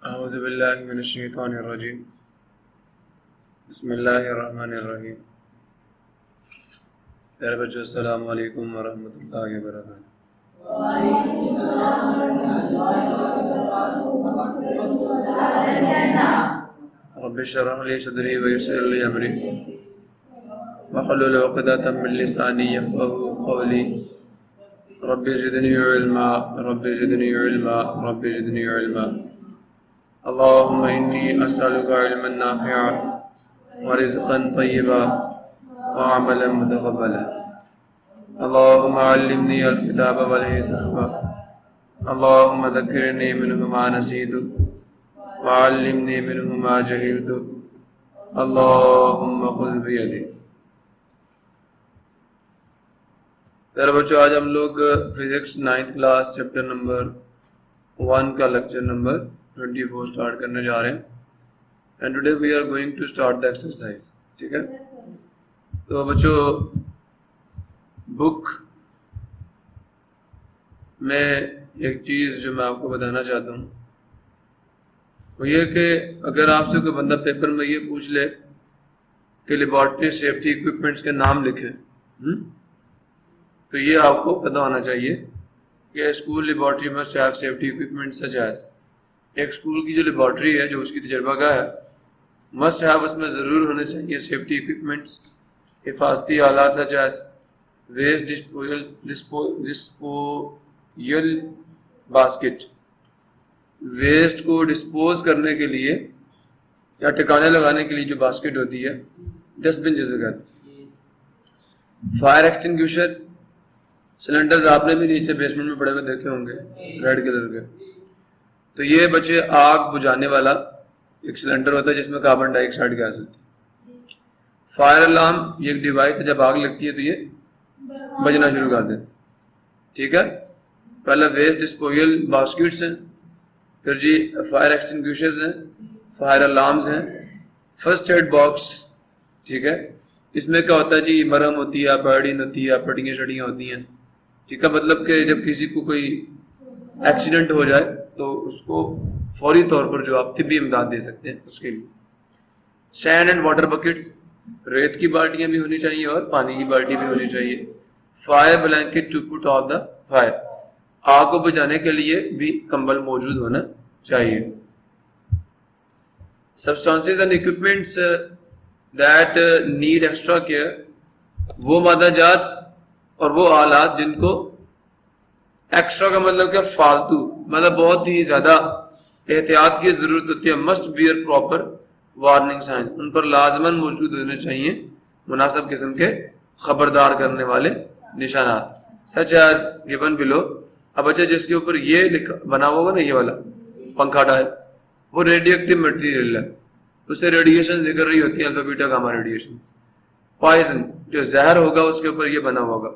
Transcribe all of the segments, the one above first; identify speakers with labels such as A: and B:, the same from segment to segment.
A: अऊज़ु बिल्लाहि मिनश शैतानिर रजीम। बिस्मिल्लाहिर रहमानिर रहीम। प्यारे बच्चों, अस्सलामु अलैकुम व रहमतुल्लाहि व बरकातुहू। रब्बि इश्रह ली सदरी व यस्सिर ली अमरी वहलुल उक़दतम मिन लिसानी यफ़क़हू क़ौली। Rabbi ज़िदनी इल्मा rabbi ज़िदनी इल्मा rabbi ज़िदनी इल्मा। अल्लाहुम्मा इन्नी अस्अलुका इल्मन नाफ़िअन व रिज़्क़न तय्यिबा व अमलन मुतक़ब्बला। अल्लाहुम्मा अल्लिमनी अल-किताब वल हिसाब। अल्लाहुम्मा ज़क्किरनी मिन्हु मा नसीतु व अल्लिमनी मिन्हु मा जहिलतु। अल्लाहुम्मा खुज़ बियदी। प्यारे बच्चों, आज हम लोग physics 9th class chapter number 1 का लेक्चर नंबर 24 स्टार्ट करने जा रहे हैं। And today we are going to start the exercise. ठीक है, तो बच्चों बुक में एक चीज़ जो मैं आपको बताना चाहता हूँ वो ये कि अगर आपसे कोई बंदा पेपर में ये पूछ ले कि लेबॉर्ट्री सेफ्टी इक्विपमेंट्स के नाम लिखे, तो ये आपको पता होना चाहिए कि school laboratory must have safety equipment such as. एक स्कूल की जो लेबॉर्ट्री है, जो उसकी तजर्बागाह है, मस्ट हैव, उसमें ज़रूर होने चाहिए सेफ्टी इक्विपमेंट्स, हिफाजती आलात such as waste disposal basket, waste को डिस्पोज करने के लिए या ठिकाने लगाने के लिए जो बास्केट होती है, डस्टबिन जिसे कहते हैं। फायर एक्सटिंग्विशर, सिलेंडर्स आपने भी नीचे बेसमेंट में पड़े हुए देखे होंगे रेड कलर के। तो ये बच्चे आग बुझाने वाला एक सिलेंडर होता है जिसमें कार्बन डाइऑक्साइड गैस होती है। फायर अलार्म ये एक डिवाइस है, जब आग लगती है तो ये बजना शुरू कर देते। ठीक है, पहले वेस्ट डिस्पोजल बास्केट्स हैं, फिर जी फायर एक्सटिंग्विशर्स हैं, फायर अलार्म्स हैं, फर्स्ट एड बॉक्स। ठीक है, इसमें क्या होता है जी, मरहम होती है, पैडिन होती है, पट्टियाँ शटियाँ होती हैं। ठीक है, मतलब कि जब किसी को कोई एक्सीडेंट हो जाए तो उसको फौरी तौर पर जो आप तिब्बी इमदाद दे सकते हैं उसके लिए। सैंड एंड वाटर बकेट्स, रेत की बाल्टियां भी होनी चाहिए और पानी की बाल्टी भी होनी चाहिए। Fire blanket to put off the fire, आग को बुझाने के लिए भी कंबल मौजूद होना चाहिए। Substances and equipments that need extra care, वो मादाजात और वो आलात जिनको एक्स्ट्रा का मतलब क्या, फालतू, मतलब बहुत ही ज्यादा एहतियात की जरूरत होती है। Must bear proper warning sign, उन पर लाजमन मौजूद होने चाहिए मुनासिब किस्म के खबरदार करने वाले निशानात, सच एज गिवन बिलो। अब अच्छा, जिसके ऊपर ये लिखा बना होगा ना, ये वाला पंखा टाइप, वो रेडियो एक्टिव मटेरियल है, उससे रेडिएशन निकल रही होती है, alpha beta gamma radiation. Poison, जो जहर होगा उसके ऊपर ये बना होगा।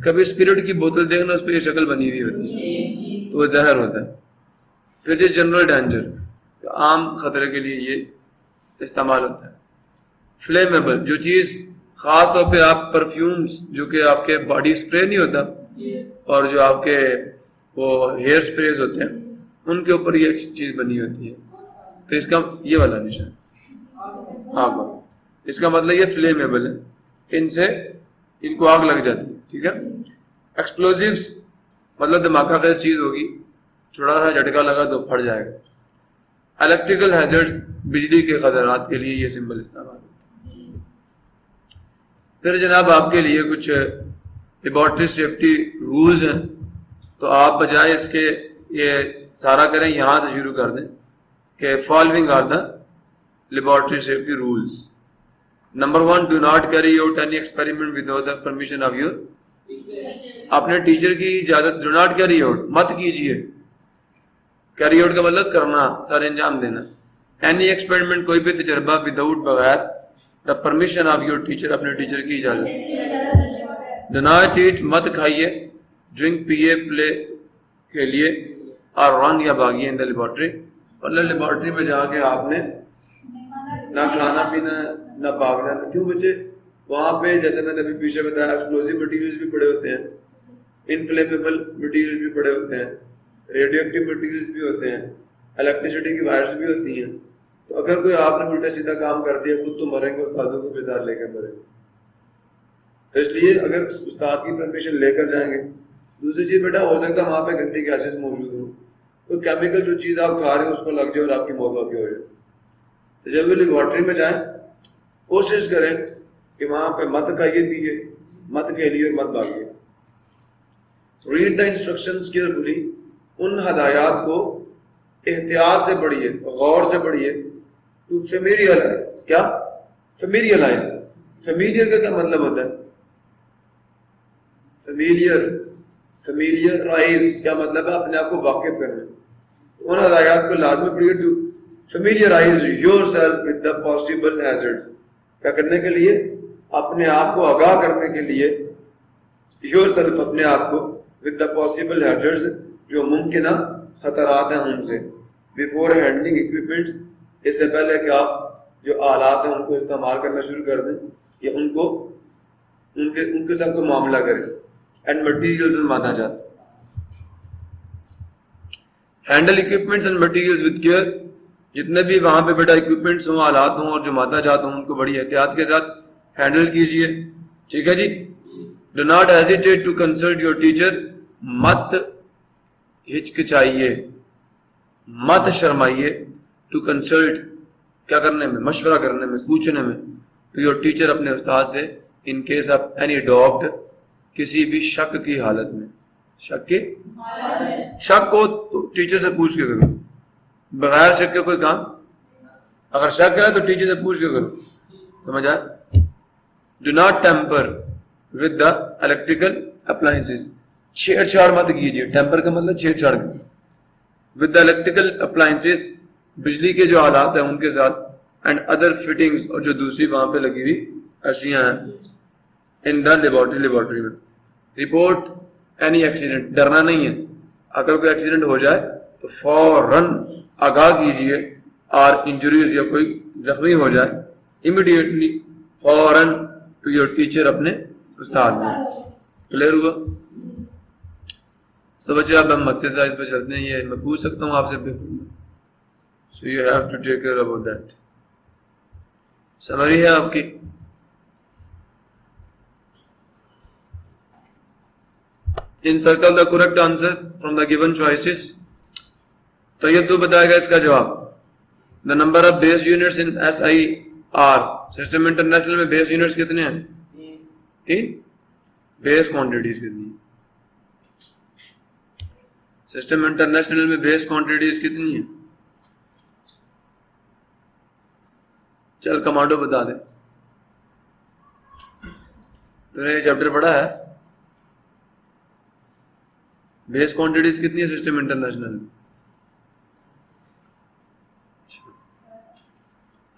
A: कभी स्पिरिट की बोतल देखना, उस पर ये शक्ल बनी हुई होती है, तो वो जहर होता है। फिर ये जनरल डेंजर, तो आम खतरे के लिए ये इस्तेमाल होता है। फ्लेमेबल, जो चीज खास तौर पे आप परफ्यूम्स, जो कि आपके बॉडी स्प्रे नहीं होता और जो आपके वो हेयर स्प्रेज होते हैं, उनके ऊपर ये चीज बनी होती है, तो इसका ये वाला निशान आग, इसका मतलब ये फ्लेमेबल है, इनसे इनको आग लग जाती है। ठीक है, एक्सप्लोजिव्स मतलब धमाका खेज चीज होगी, थोड़ा सा झटका लगा तो फट जाएगा। इलेक्ट्रिकल हैजर्ड्स, बिजली के खतरात के लिए ये सिंबल इस्तेमाल होता है। फिर जनाब आपके लिए कुछ लेबॉर्ट्री सेफ्टी रूल्स हैं, तो आप बजाय इसके ये सारा करें, यहां से शुरू कर दें कि following are the laboratory safety rules. Number 1, do not carry out any experiment without the permission of your, अपने टीचर की इजाजत, डू नॉट कैरी आउट, मत कीजिए। कैरी आउट का मतलब करना, सर अंजाम देना। एनी एक्सपेरिमेंट, कोई भी तजर्बा, विदाउट, बगैर the permission of your teacher, अपने टीचर की इजाजत। डू नॉट ईट, मत खाइए। ड्रिंक, पिए, प्ले, खेलिए, और रन या भागिए इन द लेबॉर्ट्री, मतलब लेबॉर्ट्री में जाके आपने ना खाना पीना ना भागना। क्यों बच्चे, वहां पे जैसे मैंने अभी पीछे बताया, एक्सप्लोजिव मटेरियल्स भी पड़े होते हैं, इनफ्लेमेबल मटेरियल भी पड़े होते हैं, रेडियो एक्टिव मटेरियल्स भी होते हैं, इलेक्ट्रिसिटी की वायर्स भी होती हैं। तो अगर कोई आपने उल्टा सीधा काम कर दिया, खुद तो मरेंगे, उस्तादों को भी साथ लेकर मरेंगे। तो इसलिए अगर उस्ताद की परमिशन लेकर जाएंगे। दूसरी चीज बेटा, हो सकता है वहां पे गंदी गैसेस मौजूद हो, तो केमिकल जो चीज आप खा रहे हो उसको लग जाए और आपकी मौत वाकई हो जाए। तो जब भी लेबोरेटरी में जाएं, कोशिश करें कि वहां पे मत खाइए पिए, मत खेलिए और मत भागिए। रीड द इंस्ट्रक्शंस केयरफुली, उन हदायत को एहतियात से पढ़िए, गौर से पढ़िए। टू फेमिलियराइज, क्या फेमिलियराइज, फेमिलियर का क्या मतलब होता है? फेमिलियराइज क्या मतलब है? अपने आप को वाकिफ करना। उन हदायत को लाजमी पढ़िए। To familiarize yourself with the possible hazards, क्या करने के लिए? अपने आप को आगाह करने के लिए। योरसेल्फ, अपने आप को, विद द पॉसिबल हैजर्ड्स, जो मुमकिन खतरात हैं उनसे। बिफोर हैंडलिंग इक्विपमेंट्स, इससे पहले कि आप जो आलात हैं उनको इस्तेमाल करना शुरू कर दें या उनके साथ कोई मामला करें। एंड मटीरियल्स माना जाता, handle equipments and materials with care. जितने भी वहां पे बेटा इक्विपमेंट्स हों, आलात हों और जो माता जात हों, उनको बड़ी एहतियात के साथ हैंडल कीजिए। ठीक है जी। Do not hesitate to consult your teacher, मत हिचकिचाइए, मत शर्माइए। टू कंसल्ट, क्या करने में? मशवरा करने में, पूछने में। टू योर टीचर, अपने उस्ताद से। In case of any doubt, किसी भी शक की हालत में। शक को तो टीचर से पूछ के करो, बगैर शक के कोई काम। अगर शक है तो टीचर से पूछ के करो, समझ आए? Do not tamper with the electrical appliances, छेड़छाड़ मत कीजिए। टेम्पर का मतलब छेड़छाड़। विद द इलेक्ट्रिकल अप्लायंसेस, बिजली के जो आलात हैं उनके साथ। एंड अदर फिटिंग्स, और जो दूसरी वहां पे लगी हुई अशियां हैं। इन द लेबोरेटरी में। रिपोर्ट एनी एक्सीडेंट, डरना नहीं है। अगर कोई एक्सीडेंट हो जाए तो फौरन आगाह कीजिए। और इंजरीज या कोई जख्मी हो जाए, इमीडिएटली फौरन टू योर टीचर, अपने उस्ताद में। क्लियर हुआ? सब बच्चे अब हम एक्सरसाइज पे चलते हैं। ये मैं पूछ सकता हूँ आपसे पेपर में, so you have to take care about that. Summary है आपकी? Encircle the correct answer from the given choices. तो ये तो बताएगा इसका जवाब। The number of base units in SIR, system international में बेस यूनिट्स कितने हैं? 3। बेस क्वांटिटीज कितनी है? सिस्टम इंटरनेशनल में बेस क्वांटिटीज कितनी है? चल कमांडो बता दे। तूने ये चैप्टर पढ़ा है? बेस क्वांटिटीज कितनी है सिस्टम इंटरनेशनल में?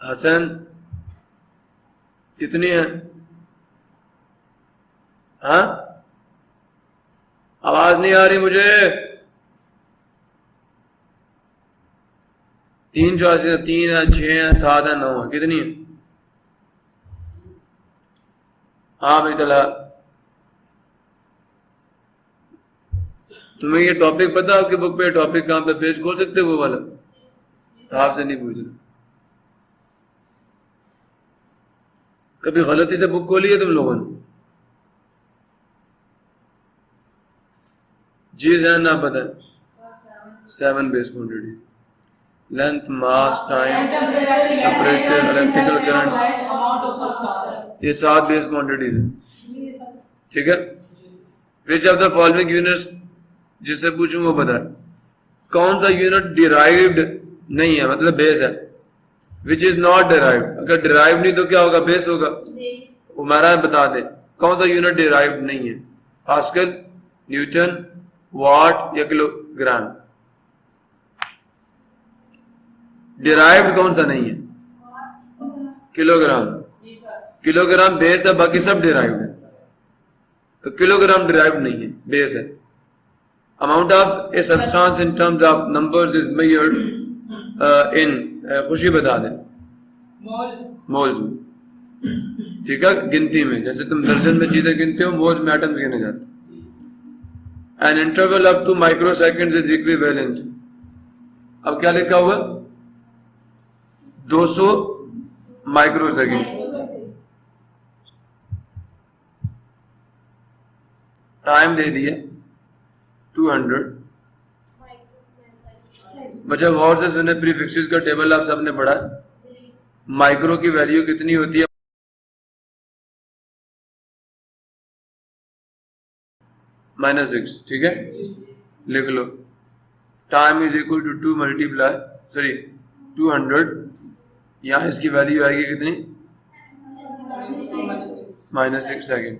A: हसन कितनी है? हाँ, आवाज नहीं आ रही मुझे। 3 चॉइस है, 3 है, 6 है, 7 है, 9 है। कितनी है? हाँ भाई चला। तुम्हें ये टॉपिक पता है आपके बुक पे? टॉपिक कहां पे? पेज खोल सकते हो वो वाला? आपसे नहीं पूछ रहा। कभी गलती से बुक खोली है तुम लोगों ने? जी जहन आप बताएं। 7 बेस क्वांटिटी, लेंथ, मास, टाइम, टेम्परेचर, इलेक्ट्रिकल करंट, ये 7 बेस क्वांटिटीज है। ठीक है। विच ऑफ द फॉलोइंग यूनिट्स, जिससे पूछूं वो बता। कौन सा यूनिट डिराइव्ड नहीं है, मतलब बेस है? विच इज नॉट डिराइव्ड, अगर डिराइव्ड नहीं तो क्या होगा? बेस होगा। हमारा बता दे कौन सा यूनिट डिराइव्ड नहीं है। पास्कल, न्यूटन, वाट या किलोग्राम? डिराइव्ड कौन सा नहीं है? किलोग्राम। किलोग्राम बेस है, बाकी सब डिराइव्ड है। तो किलोग्राम डिराइव्ड नहीं है, बेस है। Amount of a substance in terms of numbers is measured in, खुशी बता दें, मोल्स में। ठीक है, गिनती में। जैसे तुम दर्जन में चीजें गिनते हो, मोल्स में एटम्स गिने जाते। An interval up to microseconds is equivalent. अब क्या लिखा हुआ, 200 माइक्रो सेकेंड। टाइम दे दिया 200। बच्चा गौर से सुने, प्रीफिक्सेस का टेबल आप सबने पढ़ा। माइक्रो की वैल्यू कितनी होती है? -6। ठीक है, लिख लो। Time is equal to 2 multiply 200। यहां इसकी वैल्यू आएगी कितनी? -6 सेकेंड।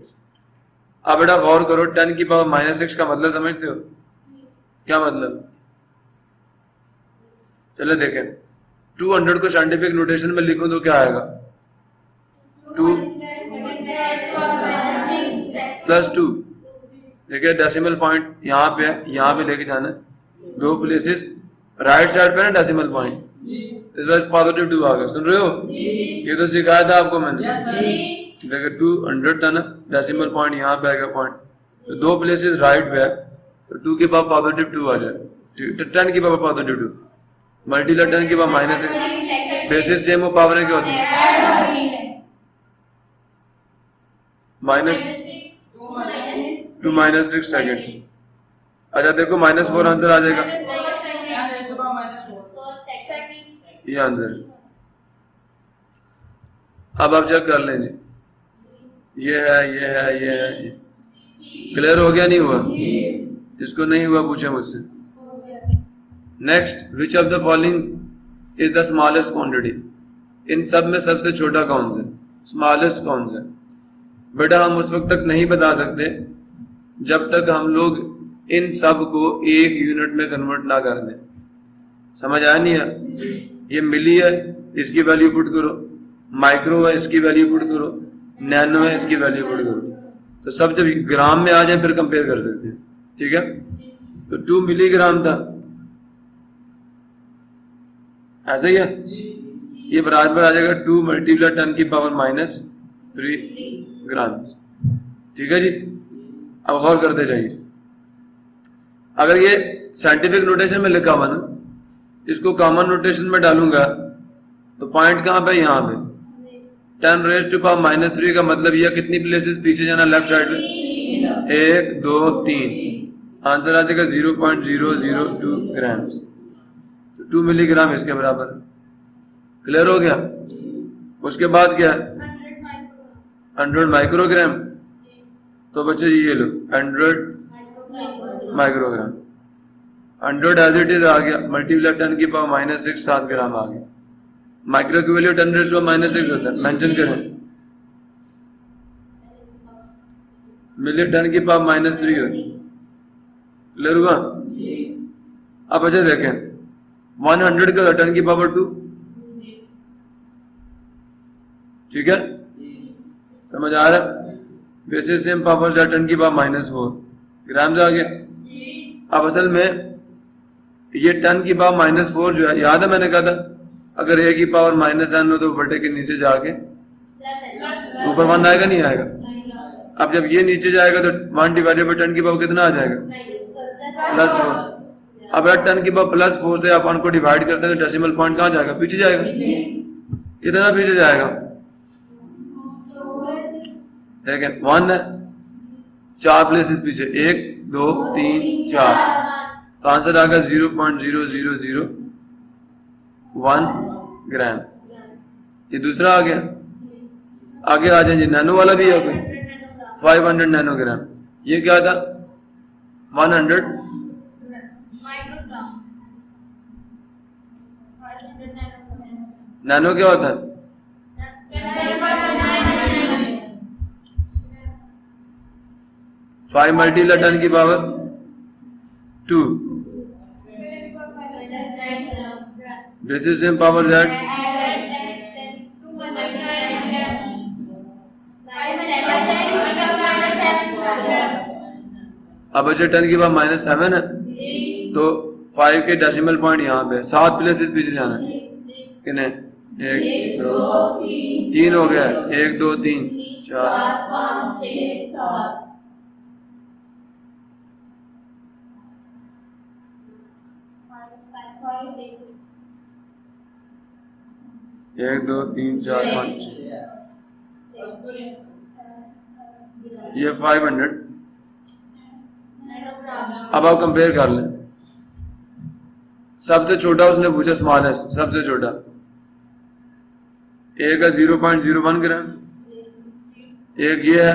A: अब बेटा गौर करो, 10 की पावर -6 का मतलब समझते हो? क्या मतलब? चलो देखें, 200 को साइंटिफिक नोटेशन में लिखो तो क्या आएगा? 2 + 2। देखिए डेसिमल पॉइंट यहाँ पे है, यहाँ पे लेके जाना है, 2 प्लेसेस राइट साइड पे ना डेसिमल पॉइंट, इस बार +2 आ गया। सुन रहे हो? ये तो सिखाया था आपको मैंने। देखिए 200 था ना, डेसिमल पॉइंट यहाँ पे आएगा पॉइंट, तो 2 प्लेसेस राइट पे है, तो 2 के पावर +2 आ जाए। 10 की पावर +2 मल्टीप्लाई 10 की पावर -6। बेसिस सेम हो, पावर क्या होती है? -2 -6 सेकेंड्स। अच्छा देखो -4 आंसर आ जाएगा, ये आंसर। अब आप चेक कर लें जी, ये है, ये है, ये है, ये क्लियर हो गया? नहीं हुआ? जिसको नहीं हुआ पूछे मुझसे। Next, which of the following is the smallest quantity? इन सब में सबसे छोटा कौन सा, स्मॉलेस्ट कौन सा? बेटा हम उस वक्त तक नहीं बता सकते जब तक हम लोग इन सब को एक यूनिट में कन्वर्ट ना कर दें। समझ आया नहीं है? ये मिली है, इसकी वैल्यू पुट करो, माइक्रो है, इसकी वैल्यू पुट करो, नैनो है, इसकी वैल्यू पुट करो, तो सब जब ग्राम में आ जाए फिर कंपेयर कर सकते हैं। ठीक है, तो 2 मिलीग्राम था, ऐसा ही है, ये बराबर आ जाएगा 2 मल्टीप्लाई 10 की पावर -3 ग्राम। ठीक है जी, अब गौर करते जाइए। अगर ये साइंटिफिक नोटेशन में लिखा हुआ ना, इसको कॉमन नोटेशन में डालूंगा तो पॉइंट कहां पे? यहाँ पे 10⁻³ का मतलब यह कितनी प्लेसेस पीछे जाना? लेफ्ट साइड में 1 2 3, आंसर आ जाएगा 0.002 ग्राम, तो 2 मिलीग्राम इसके बराबर। क्लियर हो गया? उसके बाद क्या है? 100 माइक्रोग्राम। तो बच्चे ये लो 100 माइक्रोग्राम, 100 एज इट इज आ गया, मल्टीप्लाई 10 की पावर -6 7 ग्राम आ गया। माइक्रो की वैल्यू 10⁻⁻6 होता है, मेंशन करें। मिली 10 की पावर -3 होती। क्लियर हुआ? अब अच्छा देखें, 100 का 10 की पावर 2। ठीक है, समझ आ रहा है? बेसिस सेम पावर 10 की पावर -4 ग्राम आ गया। अब असल में ये 10 की पावर -4 जो है, याद है मैंने कहा था अगर a की पावर -n हो तो बटे के नीचे जाके ऊपर 1 आएगा, नहीं आएगा? अब जब ये नीचे जाएगा तो 1 डिवाइडेड बाई 10 की पावर कितना आ जाएगा? +4। अब यार 10 की पावर +4 से आप 1 को डिवाइड करते हैं तो डेसिमल पॉइंट कहाँ जाएगा? पीछे जाएगा। कितना पीछे जाएगा? देखें 1 है, 4 प्लेसेस पीछे, 1 2 3 4, तो आंसर आ गया 0.0001 ग्राम। ये दूसरा आ गया। आगे आ जाए, नैनो वाला भी है कोई, 500 नैनोग्राम। ये क्या था? 100 नैनो क्या होता है? 5 मल्टीप्लाई 10 की power 2, basis same power Z। अब अच्छा 10 की पावर -7 है, तो 5 के डेसिमल पॉइंट यहाँ पे 7 प्लेसेस पीछे जाना है। कितने? 1 2 3 हो गया, 1 2 3 4 5 6 7। एक 2 3 4 5 ये 500। अब आप कंपेयर कर लें। सबसे छोटा उसने पूछा, स्मॉलेस्ट सबसे छोटा, एक है 0.01 ग्राम, एक ये है,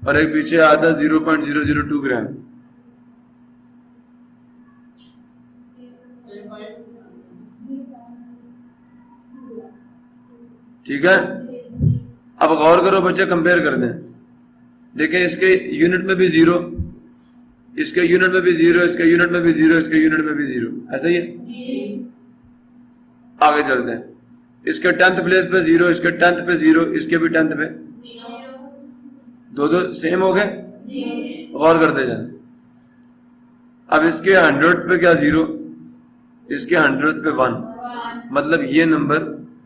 A: और एक पीछे आता है 0.002 ग्राम। ठीक है, अब गौर करो बच्चे, कंपेयर कर दें। देखें इसके यूनिट में भी 0, इसके यूनिट में भी 0, इसके यूनिट में भी 0, इसके यूनिट में भी 0, ऐसा ही है। आगे चलते हैं, इसके 10th प्लेस पे 0, इसके 10th पे 0, इसके भी 10th पे, दो सेम हो गए। गौर करते जाए। अब इसके 100th पे क्या 0, इसके 100th पे 1, मतलब ये नंबर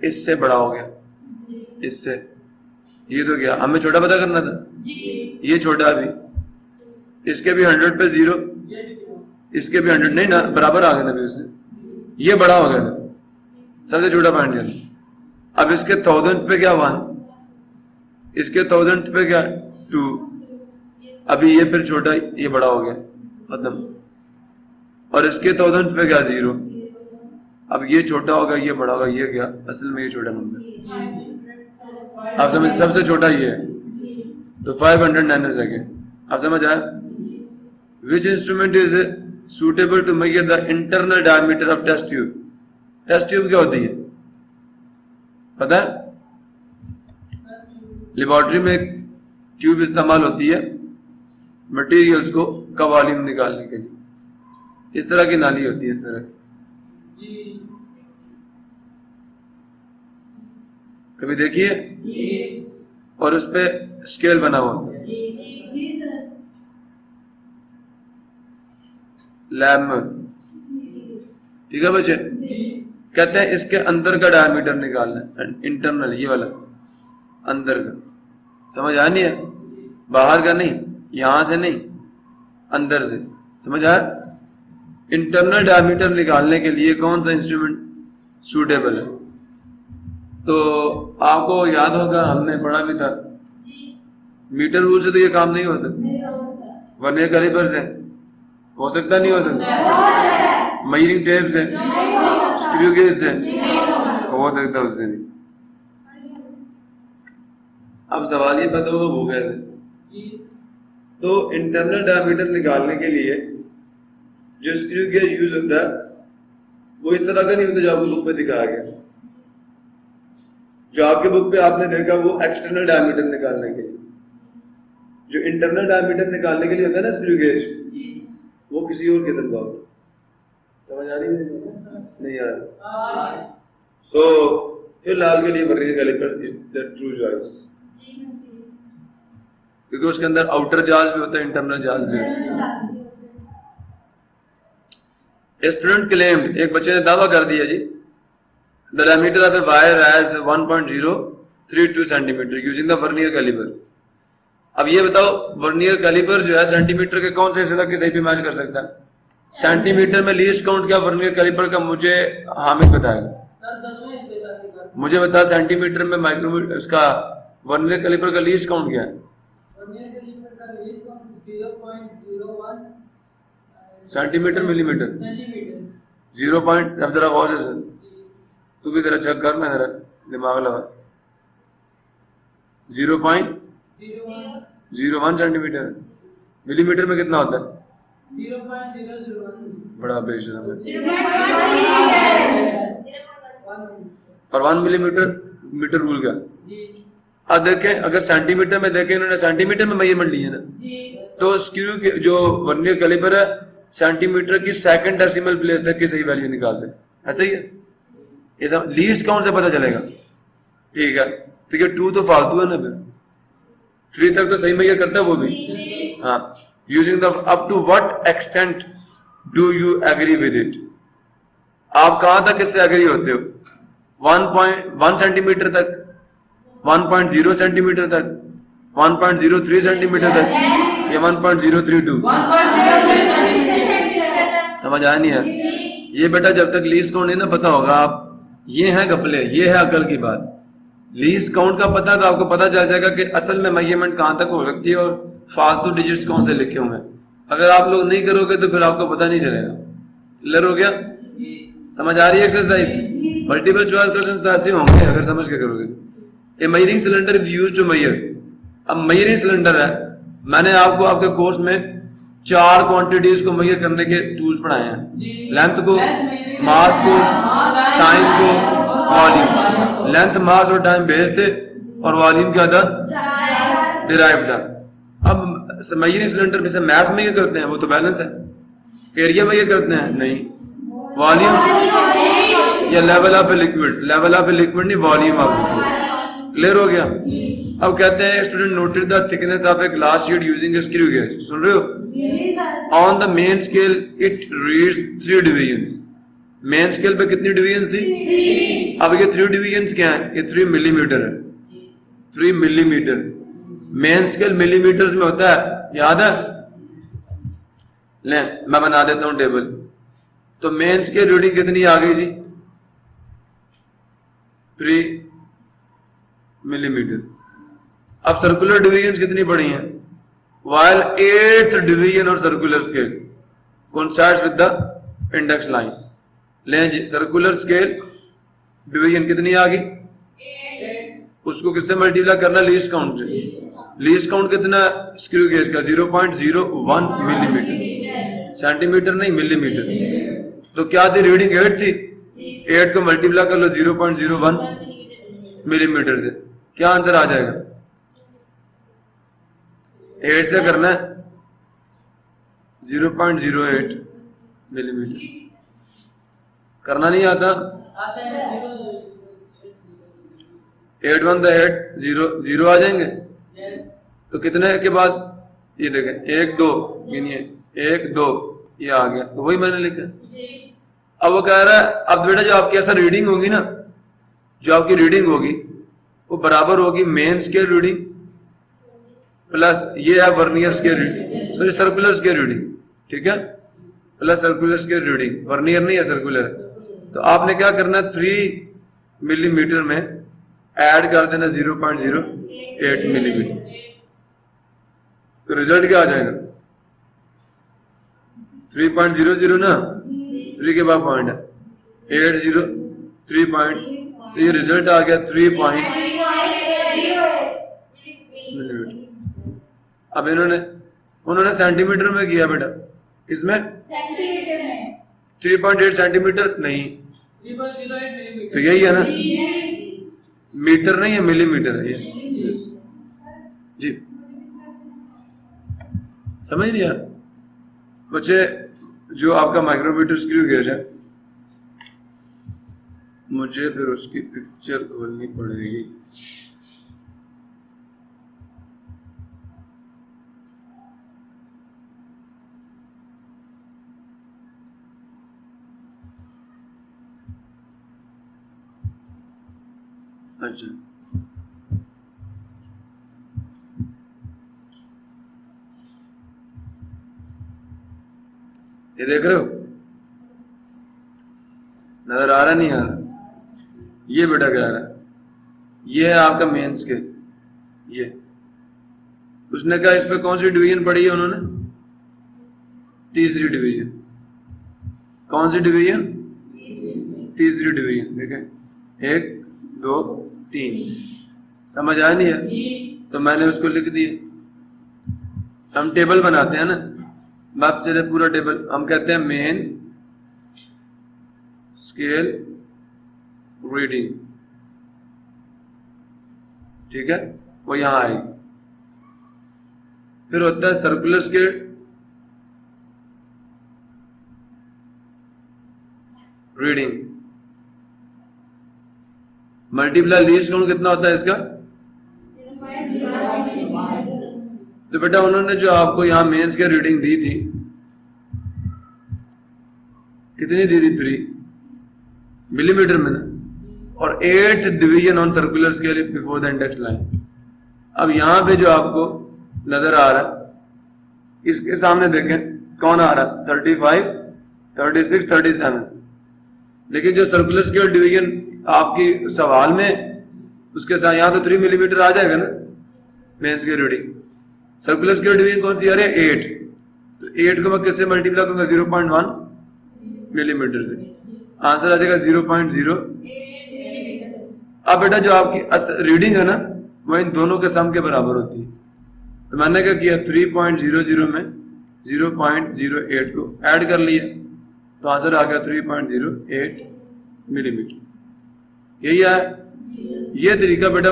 A: इससे बड़ा हो गया, इससे। ये तो क्या हमें छोटा पता करना था, ये छोटा भी, इसके भी 100 पे 0, इसके भी 100 नहीं ना, बराबर आ गया ना उससे, ये बड़ा हो गया था, सबसे छोटा पॉइंट है। अब इसके 1000th पे क्या 1, इसके 1000th पे क्या 2, अभी ये फिर छोटा, ये बड़ा हो गया, खत्म। और इसके 1000th पे क्या 0, अब ये छोटा होगा, ये बड़ा होगा, ये क्या असल में ये छोटा नंबर, आप समझ, सबसे छोटा ये है, तो 500 नैनोसेकंड। आप समझ आया। Which instrument is suitable to measure the internal diameter of test tube. Test tube क्या होती है पता है? लेबोरेटरी में एक ट्यूब इस्तेमाल होती है मटेरियल्स को का वॉल्यूम निकालने के लिए, इस तरह की नाली होती है, इस तरह की, कभी देखिए, और उस पे स्केल बना हुआ होता है लैब में। ठीक है बच्चे, कहते हैं इसके अंदर का डायमीटर निकालना है, इंटरनल, ये वाला अंदर का, समझ आ नहीं है, बाहर का नहीं, यहां से नहीं, अंदर से, समझ आ। इंटरनल डायमीटर निकालने के लिए कौन सा इंस्ट्रूमेंट सूटेबल है? तो आपको याद होगा, हमने पढ़ा भी था, मीटर रूल से तो ये काम नहीं हो सकता, वर्नियर कैलिपर से हो सकता, नहीं हो सकता, मेजरिंग टेप से, स्क्रू गेज से हो सकता, उससे नहीं। अब सवाल ये पता होगा वो कैसे। तो इंटरनल डायमीटर निकालने के लिए जो स्क्रू गेज यूज होता है वो इस तरह का नहीं होता जो आपको बुक पे दिखाया गया। जो आपके बुक पे आपने देखा वो एक्सटर्नल डायमीटर निकालने के लिए, जो इंटरनल डायमीटर निकालने के लिए होता है ना स्क्रू गेज, वो किसी और किस्म का होता है। समझ आ रही है? नहीं आ रही। सो फिलहाल के लिए vernier caliper is the true choice, क्योंकि उसके अंदर आउटर जाज भी होता है, इंटरनल जाज भी होता है। स्टूडेंट क्लेम्ड, एक बच्चे ने दावा कर दिया जी, the diameter of a wire as 1.032 centimetre using the vernier calliper. अब ये बताओ, वर्नियर कैलिपर जो है सेंटीमीटर के कौन से हिस्से तक सही पे मैच कर सकता है? सेंटीमीटर में लीस्ट काउंट क्या वर्नियर कैलिपर का? मुझे हामिद बताएगा, मुझे बता सेंटीमीटर में माइक्रोमीटर उसका वर्नियर कैलिपर का लीस्ट काउंट क्या है? वर्नियर कैलिपर का least count 0.01 centimetre, millimetre, centimetre 0. अब जरा गौर से सुन, तू भी जरा चेक कर, मैं जरा दिमाग लगा। 0.01 सेंटीमीटर, मिलीमीटर में कितना होता है? 0.001, बड़ा बेशर्म है। और 1 मिलीमीटर रूल का। अब देखें, अगर सेंटीमीटर में देखें, इन्होंने सेंटीमीटर में मेजरमेंट ली है ना, तो स्क्रू के जो वर्नियर कैलिपर है सेंटीमीटर की सेकंड डेसिमल प्लेस तक की सही वैल्यू निकाल सकते, ऐसा ही है। ये सब लीस्ट काउंट से पता चलेगा, ठीक है। तो ये 2 तो फालतू है ना, फिर 3 तक तो सही मेजर करता है वो भी। हाँ, using the up to what extent do you agree with it. आप कहां तक इससे एग्री होते हो? 1.1 सेंटीमीटर तक, 1.0 सेंटीमीटर तक, 1.03 सेंटीमीटर तक, या 1.032? समझ आया नहीं है? ये बेटा जब तक लीस्ट काउंट नहीं ना पता होगा, आप ये है गपले, ये है अकल की बात। लीस्ट काउंट का पता तो आपको पता चल जाएगा कि असल में मेजरमेंट कहां तक हो सकती है और फालतू डिजिट्स कौन से लिखे हुए हैं। अगर आप लोग नहीं करोगे तो फिर आपको पता नहीं चलेगा। क्लियर हो गया? समझ आ रही है एक्सरसाइज? मल्टीपल चॉइस क्वेश्चंस तो ऐसे होंगे अगर समझ के करोगे। A measuring cylinder is used to measure. अब मेजरिंग सिलेंडर है, मैंने आपको आपके कोर्स में 4 क्वांटिटीज को मेजर करने के टूल्स पढ़ाए हैं। लेंथ को, मास को, टाइम को, वॉल्यूम। लेंथ, मास और टाइम बेस थे और वॉल्यूम क्या था? डिराइव था। अब मेजरिंग सिलेंडर में से मास मेजर करते हैं, वो तो बैलेंस है। एरिया मेजर करते हैं, नहीं। वॉल्यूम या level of a liquid, level of a liquid नहीं, वॉल्यूम ऑफ लिक्विड। क्लियर हो गया? अब कहते हैं student noted the thickness of a glass sheet using a screw gauge. सुन रहे हो? On the main scale it reads 3 divisions. Main scale पे कितनी डिवीजन्स थी? अब ये 3 डिवीजन्स क्या है? ये 3 मिलीमीटर है। 3 मिलीमीटर। मेन स्केल मिलीमीटर्स में होता है, याद है? ले मैं बना देता हूं टेबल। तो मेन स्केल रीडिंग कितनी आ गई जी? 3 मिलीमीटर। अब सर्कुलर डिवीजन कितनी पड़ी हैं? while 8th डिवीजन और circular scale coincides with the index line। ले जी, सर्कुलर स्केल डिवीजन कितनी आ गई? 8। उसको किससे मल्टीप्लाई करना? लीस्ट काउंट से। लीस्ट काउंट कितना? स्क्रू गेज का 0.01 मिलीमीटर। सेंटीमीटर नहीं, मिलीमीटर। तो क्या थी रीडिंग? 8 थी। 8 को मल्टीप्लाई कर लो 0.01 मिलीमीटर से, क्या आंसर आ जाएगा? 8 से करना है 0.08 मिलीमीटर। करना नहीं आता? 8 1 8 0 आ जाएंगे। तो कितने के बाद? ये देखें 1 2 गिनिए, 1 2 ये आ गया, तो वही मैंने लिखा। अब वो कह रहा है अब बेटा जो आपकी ऐसा रीडिंग होगी ना, जो आपकी रीडिंग होगी वो बराबर होगी मेन स्केल रीडिंग प्लस ये है vernier scale reading, sorry circular scale reading, ठीक है, plus circular scale reading. Vernier नहीं है, सर्कुलर। तो आपने क्या करना है? 3 मिलीमीटर में ऐड कर देना 0.08 मिलीमीटर। तो रिजल्ट क्या आ जाएगा? 3.00 ना, 3 के बाद पॉइंट है 80 3 पॉइंट, तो ये रिजल्ट आ गया 3 पॉइंट मिलीमीटर। अब उन्होंने सेंटीमीटर में किया बेटा, इसमें 3.8 सेंटीमीटर नहीं, तो यही है ना, मीटर नहीं है, मिलीमीटर है ये जी। समझ लिया बच्चे? जो आपका माइक्रोमीटर स्क्रू गेज है, मुझे फिर उसकी पिक्चर खोलनी पड़ेगी। अच्छा, ये देख रहे हो? नजर आ रहा नहीं आ रहा? ये बेटा कह रहा है ये है आपका मेन स्केल। ये उसने कहा इस पे कौन सी डिवीजन पढ़ी है उन्होंने? तीसरी डिवीजन। कौन सी डिवीजन? तीसरी डिवीजन। देखें 1 2 3। समझ आया नहीं है? तो मैंने उसको लिख दिया। हम टेबल बनाते हैं ना, मैप चले पूरा टेबल, हम कहते हैं मेन स्केल रीडिंग, ठीक है, वो यहां आएगी। फिर होता है circular scale reading, multiply least count कितना होता है इसका? तो बेटा उन्होंने जो आपको यहां मेंस की रीडिंग दी थी, कितनी दी थी? 3 मिलीमीटर में ना, और 8 division on circular scale before the index line. अब यहां पे जो आपको नजर आ रहा है, इसके सामने देखें कौन आ रहा है? 35 36, 37। लेकिन जो सर्कुलर स्केल डिवीजन आपकी सवाल में, उसके साथ यहाँ तो 3 मिलीमीटर आ जाएगा ना मेंस की रीडिंग। सर्कुलर स्केल डिवीजन कौन सी आ रही है? 8। तो 8 को मैं किससे मल्टीप्लाई करूंगा? 0.1 मिलीमीटर से। आंसर आ जाएगा 0.0। अब बेटा जो आपकी रीडिंग है ना, वो इन दोनों के सम के बराबर होती है। तो मैंने क्या किया, 3.00 में 0.08 को ऐड कर लिया, तो आंसर आ गया 3.08 मिलीमीटर। यही है ये तरीका बेटा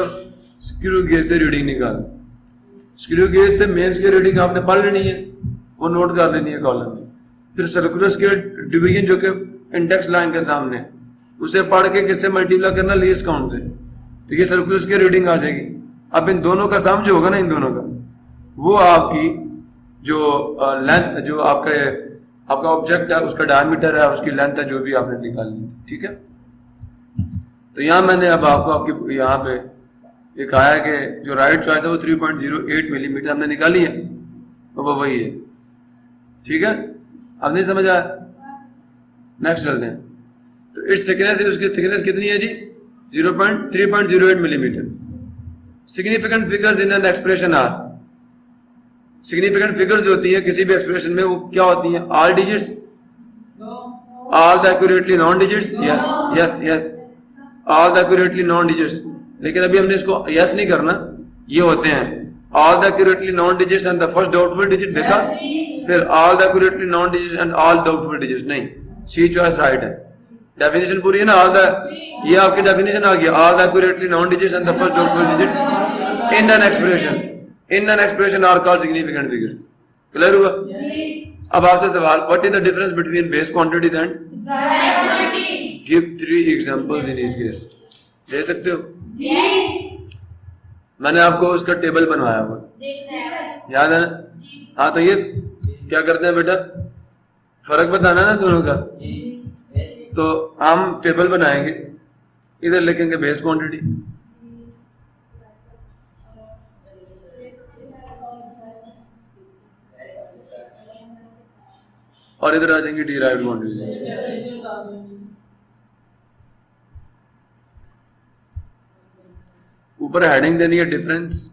A: स्क्रू गेज से रीडिंग निकाल। स्क्रू गेज से मेंस की रीडिंग आपने पढ़ लेनी है, वो नोट कर लेनी है कॉलम में। फिर सर्कुलर स्केल डिवीजन जो कि इंडेक्स लाइन के सामने, उसे पढ़ के किससे मल्टीप्लाई करना? लीस्ट काउंट से। तो ये सर्कुलर स्केल रीडिंग आ जाएगी। अब इन दोनों का सम जो होगा ना, इन दोनों का, वो आपकी जो लेंथ, जो आपका ऑब्जेक्ट है, उसका डायमीटर है, उसकी लेंथ है, जो भी आपने निकालनी है। ठीक है। तो यहां मैंने अब आपको आपकी यहाँ पे एक आया कि जो राइट चॉइस है वो 3.08 मिलीमीटर हमने निकाली है, तो वो वही है। ठीक है। अब नहीं समझ आया? नेक्स्ट चलते हैं। तो इट्स थिकनेस, उसकी थिकनेस कितनी है जी? 3.08 millimetre. Significant figures in an expression are. Significant figures होती है किसी भी एक्सप्रेशन में, वो क्या होती है? All digits, all the accurately known digits. Yes yes yes, all the accurately known digits. लेकिन अभी हमने इसको यस नहीं करना, ये होते हैं all the accurately known digits and the first doubtful digit. देखा? फिर all the accurately known digits and all doubtful digits. नहीं, सी चॉइस राइट है। डेफिनेशन पूरी है ना? ऑल द, ये आपकी डेफिनेशन आ गया, all the accurately known digits and the first doubtful digit in an expression. In an expression are called significant figures. Clear हुआ? अब आपसे सवाल, what is the difference between base quantities and give 3 examples in each case. दे सकते हो? मैंने आपको उसका टेबल बनवाया हुआ, याद है ना? हाँ, तो ये क्या करते हैं बेटा, फर्क बताना ना दोनों का। तो हम टेबल बनाएंगे, इधर लिखेंगे बेस क्वांटिटी, और इधर आ जाएंगे डिराइव्ड क्वांटिटी। ऊपर हेडिंग देनी है डिफरेंस।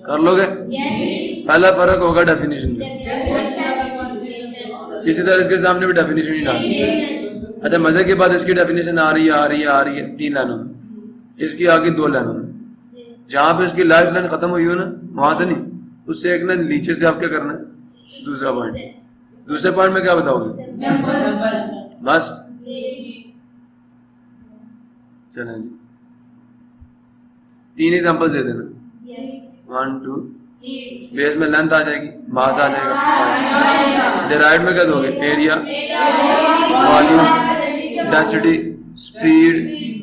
A: कर लोगे? पहला फर्क होगा डेफिनेशन में, इसी तरह इसके सामने भी डेफिनेशन ही डालनी। अच्छा, मजे की बात, इसकी डेफिनेशन आ रही है 3 लाइनों में, इसकी आगे 2 लाइनों में। जहां पे इसकी लास्ट लाइन खत्म हुई हो ना, वहां से नहीं, उससे एक लाइन नीचे से आप क्या करना है? दूसरा पॉइंट। दूसरे पॉइंट में क्या बताओगे? बस। चलें जी, 3 एग्जांपल्स दे देना। 1 2, बेस में लेंथ आ जाएगी, मास आ जाएगा। डिराइव्ड में क्या दोगे? Area, volume, density, speed,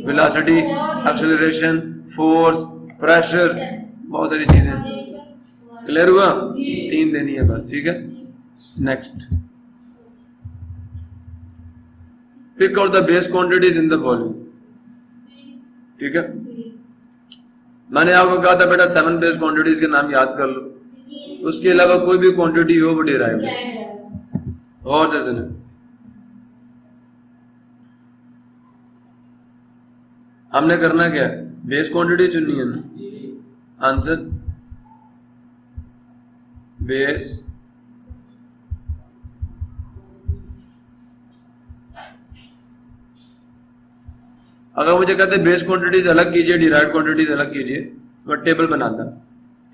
A: velocity, acceleration, force, pressure, बहुत सारी चीजें। क्लियर हुआ? 3 देनी है बस। ठीक है। Next, pick out the base quantities in the volume. ठीक है। मैंने आपको कहा था बेटा 7 बेस क्वांटिटीज के नाम याद कर लो, उसके अलावा कोई भी क्वांटिटी हो वो डिराइव्ड है। और से सुने, हमने करना क्या है? बेस क्वांटिटी चुननी है ना। आंसर बेस अगर मुझे कहते बेस क्वांटिटीज अलग कीजिए, डिराइव्ड क्वांटिटीज अलग कीजिए, तो टेबल बनाता,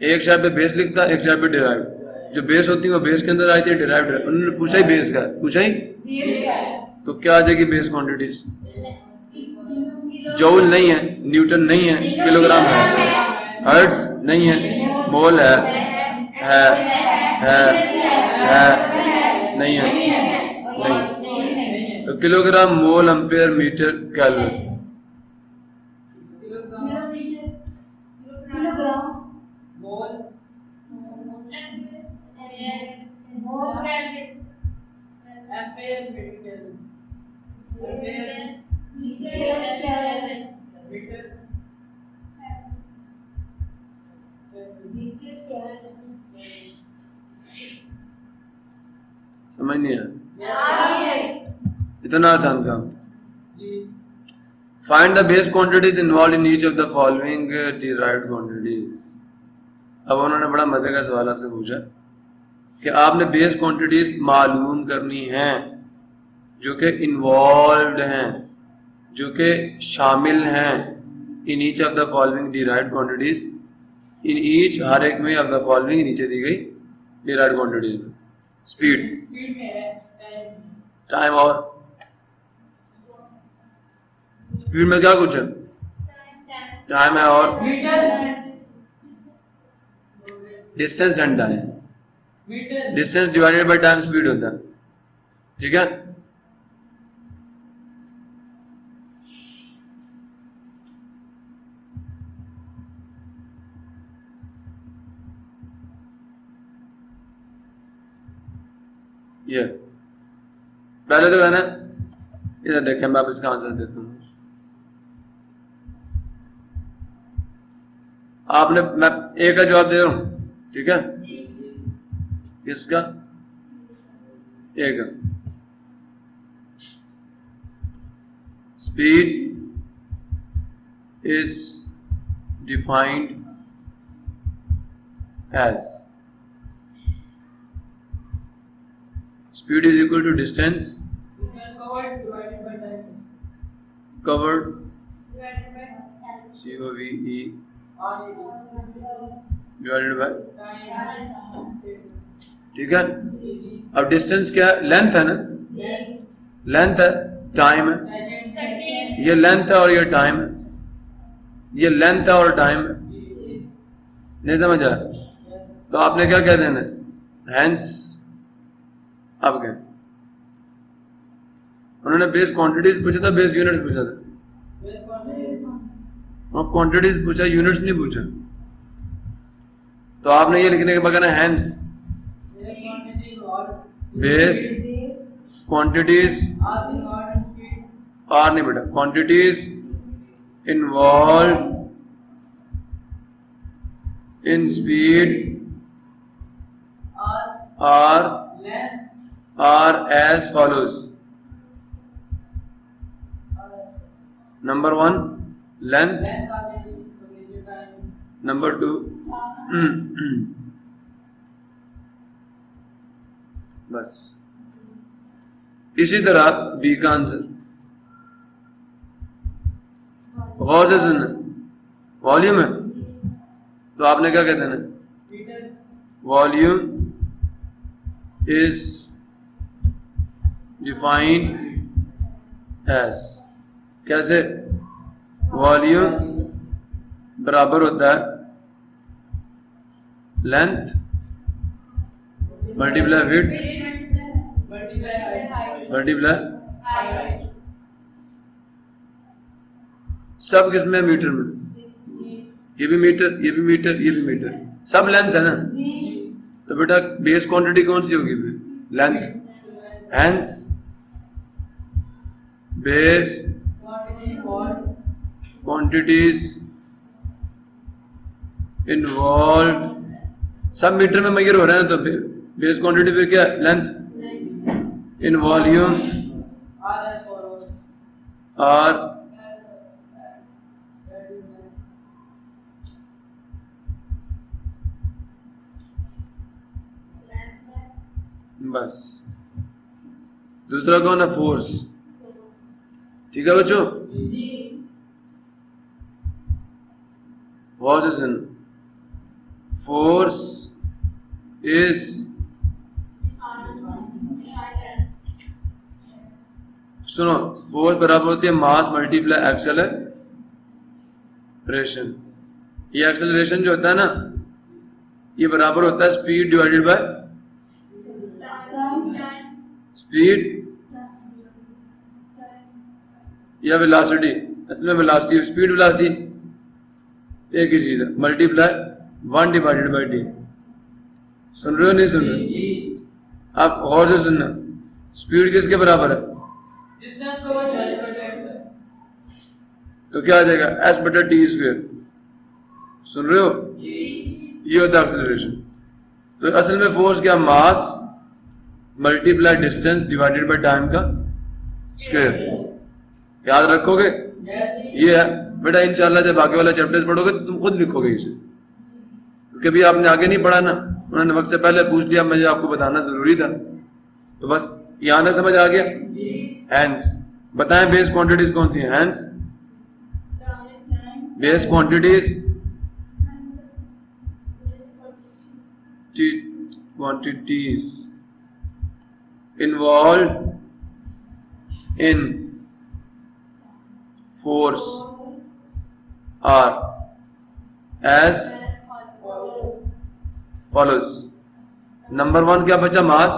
A: एक साइड पे बेस लिखता, एक साइड पे डिराइव्ड। जो बेस होती है वो बेस के अंदर आई थी, डिराइव्ड उन्होंने पूछा ही बेस का, पूछा ही, तो क्या आ जाएगी बेस क्वांटिटीज? जूल नहीं है, न्यूटन नहीं है, किलोग्राम है, हर्ट्ज नहीं है, मोल है, नहीं है, नहीं। तो किलोग्राम, मोल, एम्पेयर, मीटर, केल्विन। समझ नहीं आया? इतना आसान काम। Find the base quantities involve in each of the following derived quantities. अब उन्होंने बड़ा मजे का सवाल आपसे पूछा कि आपने बेस क्वांटिटीज मालूम करनी है जो कि इन्वॉल्व हैं, जो कि शामिल हैं in each of the following derived quantities. In each, हर एक में, ऑफ द फॉलोइंग नीचे दी गई डिराइव्ड क्वांटिटीज में। स्पीड, टाइम और स्पीड में क्या कुछ है? टाइम है और distance and time. Distance divided by time speed होता है, ठीक है। ये पहले तो है ना, इधर देखें, मैं आप इसका आंसर देता हूं। आपने, मैं ए का जवाब दे रहा हूं, ठीक है। किसका? ए का। Speed is defined as, speed is equal to distance covered divided by time. Covered COVE divided by time. ठीक है। अब डिस्टेंस क्या है? लेंथ है ना, लेंथ है, टाइम है। ये लेंथ है और ये टाइम है, ये लेंथ है और टाइम है। नहीं समझ आया? तो आपने क्या कह देना? हैंस। अब क्या? उन्होंने बेस क्वांटिटीज पूछा था, बेस यूनिट्स पूछा था। और क्वांटिटीज पूछा, यूनिट्स नहीं पूछा। तो आपने ये लिखने के बाद कहना हैंस बेस क्वांटिटीज आर, नहीं बेटा, quantities involve in speed are as follows. Number 1 length, number 2 बस। इसी तरह बी का आंसर गौर से सुनना, वॉल्यूम है तो आपने क्या कहते हैं? वॉल्यूम is defined as, कैसे? वॉल्यूम बराबर होता है लेंथ मल्टीप्लाई विड्थ मल्टीप्लाई, सब किसमें? मीटर में। ये भी मीटर, ये भी मीटर, ये भी मीटर, सब लेंथ है ना। तो बेटा बेस क्वांटिटी कौन सी होगी? Length. Hence base quantities involve, सब मीटर में मेजर हो रहे हैं, तो बेस क्वांटिटी पे क्या? लेंथ इन वॉल्यूम और बस। दूसरा कौन है? फोर्स। ठीक है बच्चों, force is in, force is सुनो, फोर्स बराबर होती है मास मल्टीप्लाई एक्सेलरेशन। ये एक्सेलरेशन जो होता है ना, ये बराबर होता है स्पीड डिवाइडेड बाय स्पीड या वेलोसिटी। असल में वेलोसिटी, स्पीड वेलोसिटी एक ही चीज है, मल्टीप्लाई 1 डिवाइडेड बाय टी। सुन रहे हो नहीं सुन रहे? आप और से सुनना, स्पीड किसके बराबर है? तो क्या आ जाएगा? एस बटा टी स्क्वायर। सुन रहे हो? ये होता है एक्सेलरेशन। तो असल में फोर्स क्या? मास multiply distance divided by time का स्क्वायर। याद रखोगे? ये है बेटा, इंशाल्लाह जब आगे वाला चैप्टर्स पढ़ोगे तो तुम खुद लिखोगे इसे, क्योंकि अभी आपने आगे नहीं पढ़ा ना, उन्होंने वक्त से पहले पूछ लिया, मुझे आपको बताना जरूरी था, तो बस यहां तक समझ आ गया। हैंस बताएं बेस क्वांटिटीज कौन सी हैं? Hence base quantities involved in force are as follows. Number 1 क्या बचा? Mass,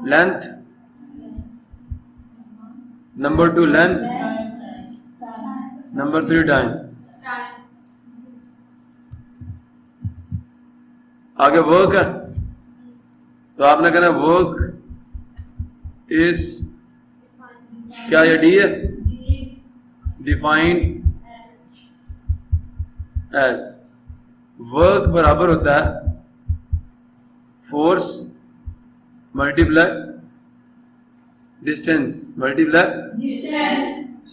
A: length, number 2 length, number 3 time. आगे वर्क है, तो आपने कहना वर्क इज क्या? ये डी है, डिफाइंड एज वर्क बराबर होता है फोर्स मल्टीप्लाई डिस्टेंस मल्टीप्लाई,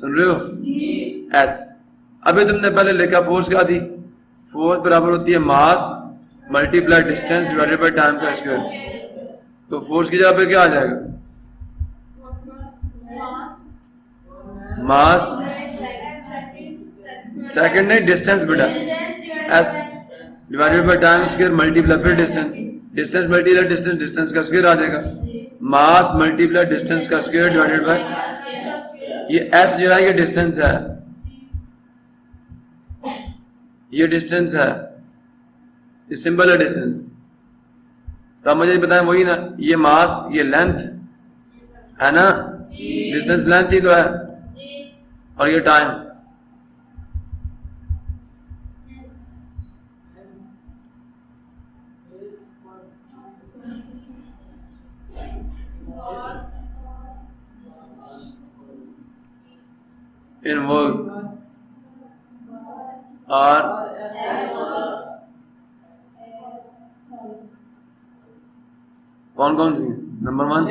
A: सुन रहे हो? एस। अभी तुमने पहले लिखा फोर्स क्या थी? फोर्स बराबर होती है mass multiply distance divided by time का स्क्वायर। तो फोर्स की जगह पे क्या आ जाएगा? मास सेकंड नहीं, डिस्टेंस बेटा, S divided by time square multiply फिर distance, distance multiply distance, distance का स्क्वायर आ जाएगा। मास मल्टीप्लाई डिस्टेंस का स्क्वायर डिवाइडेड बाय, ये एस जो है ये डिस्टेंस है, ये डिस्टेंस है, ये सिंबल है डिस्टेंस। तो मुझे बताएं वही ना, ये मास ये लेंथ है ना, डिस्टेंस लेंथ ही तो है, और ये टाइम। इन वर्क आर कौन कौन सी? नंबर 1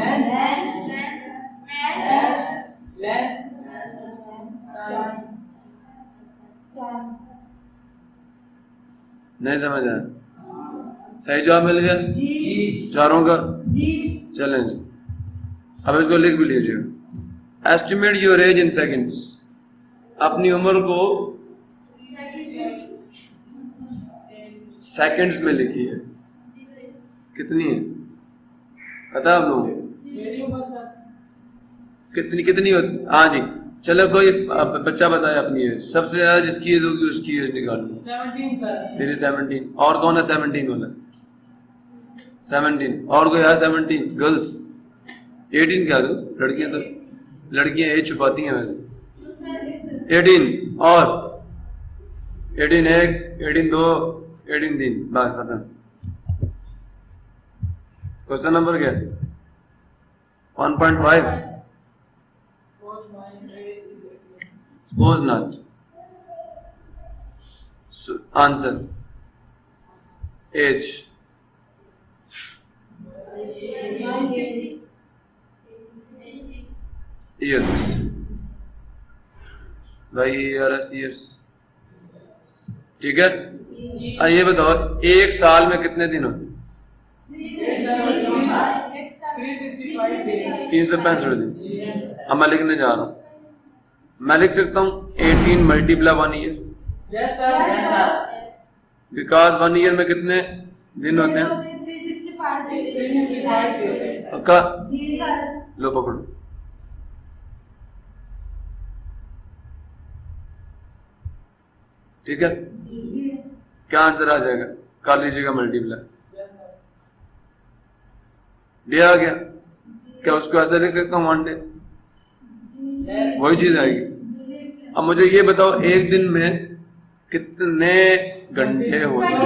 A: नहीं समझ आया? सही जवाब मिल गया चारों का? चलें जी, अब इसको लिख भी लीजिएगा। Estimate your age in seconds. अपनी उम्र को सेकंड्स में लिखिए। कितनी है पता आप लोगों? कितनी होती? हाँ जी, चलो कोई बच्चा बताए अपनी एज, सबसे ज्यादा जिसकी एज होगी उसकी एज निकालो। 17 सर। मेरी 17। और कौन है 17 वाला? 17 और कोई है 17? गर्ल्स 18 क्या दो? लड़कियां एज छुपाती हैं वैसे। 18 और 18 1, 18 2, 18 3, बस खत्म। क्वेश्चन नंबर क्या? 1.5। Suppose not. Answer. Age. Years. YERS years. ठीक है? ये बताओ एक साल में कितने दिन होते? 365 दिन। अब मैं लिखने जा रहा हूँ, मैं लिख सकता हूँ 18 multiply 1 year. Yes sir. Because 1 year में कितने दिन होते हैं? 365। पक्का? लो पकड़ो। ठीक है, क्या आंसर आ जाएगा? कर लीजिएगा मल्टीप्लाई। डे आ गया, क्या उसको ऐसे लिख सकता हूँ 1 डे? वही चीज आएगी। अब मुझे ये बताओ एक दिन में कितने घंटे होते हैं?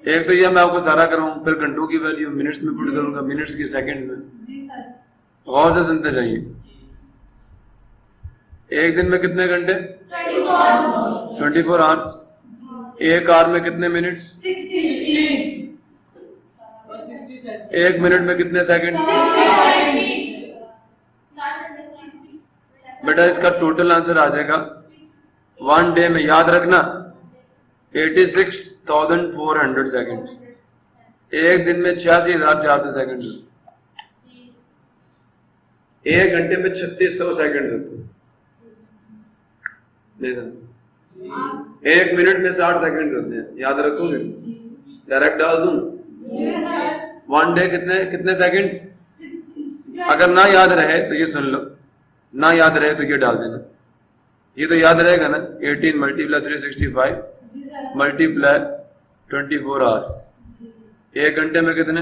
A: एक तो ये मैं आपको सारा कराऊं, फिर घंटों की वैल्यू मिनट्स में पुट करूंगा, मिनट्स की सेकंड में। गौर से सुनते जाइए। एक दिन में कितने घंटे? 24 आवर्स। एक आवर में कितने मिनट्स? 60। 1 मिनट में कितने सेकंड? बेटा इसका टोटल आंसर आ जाएगा 1 डे में, याद रखना 86,400 सेकंड। एक दिन में 86,400 सेकंड। 1 घंटे में 3600 सेकंड होते हैं। 1 मिनट में 60 सेकंड होते हैं, याद रखोगे? डायरेक्ट डाल दूं 1 डे कितने सेकंड्स? अगर ना याद रहे तो ये सुन लो, ना याद रहे तो ये डाल देना। ये तो याद रहेगा ना, 18 मल्टीप्लाई 365 मल्टीप्लाई 24 आवर्स। 1 घंटे में कितने?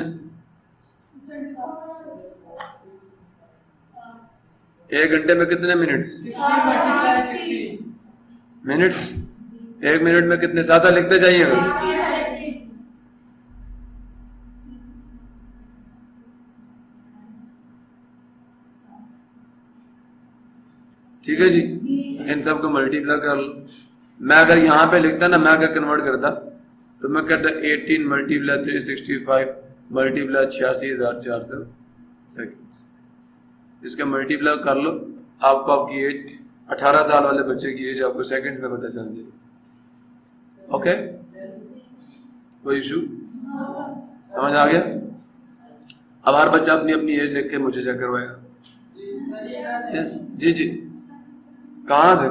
A: 1 घंटे में कितने मिनट्स? मिनट्स। 1 मिनट में कितने? सादा लिखते जाइएगा। ठीक है जी, इन सबको मल्टीप्लाई कर लो। मैं अगर यहाँ पे लिखता ना, मैं अगर कन्वर्ट करता तो मैं कहता 18 मल्टीप्लाई 365 मल्टीप्लाई 86,400 सेकेंड्स। इसका मल्टीप्लाई कर लो, आपको आपकी एज 18 साल वाले बच्चे की एज आपको सेकंड में पता चल जाएगी। ओके, कोई इशू? समझ आ गया? अब हर बच्चा अपनी अपनी एज लिख के मुझे चेक करवाएगा। यस जी जी। कहां से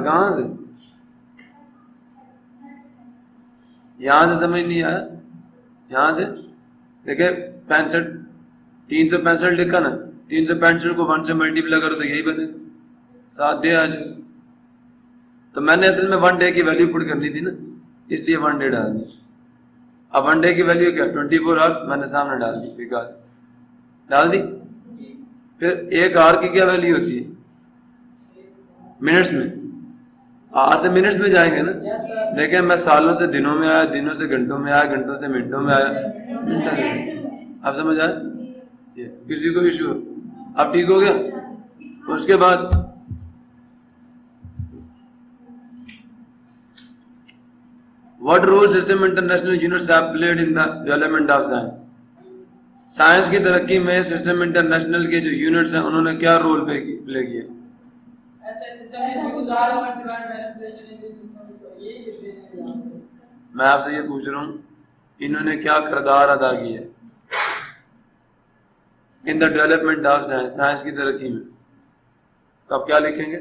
A: यहां से समझ नहीं आया? यहां से देखिए 65 365 लिखा ना, 365 को 1 से मल्टीप्लाई करो तो यही बनेगा, 7 डे आ जाएगा। तो मैंने असल में 1 डे की वैल्यू पुट करनी थी ना, इसलिए 1 डे डाल दी। अब 1 डे की वैल्यू क्या? 24 आवर्स मैंने सामने डाल दी, बिकॉज डाल दी। फिर 1 आवर की क्या वैल्यू होती है? मिनट्स में। आवर से मिनट्स में जाएंगे ना। देखिए मैं सालों से दिनों में आया, दिनों से घंटों में आया, घंटों से मिनटों में आया। आप समझ आए? किसी को इशू? अब ठीक हो गया? उसके बाद what role system international units have played in the development of science? Science की तरक्की में सिस्टम इंटरनेशनल के जो यूनिट्स हैं उन्होंने क्या रोल प्ले किया? मैं आपसे ये पूछ रहा हूँ, इन्होंने क्या किरदार अदा किया इन the development of science, science की तरक्की में? तो आप क्या लिखेंगे?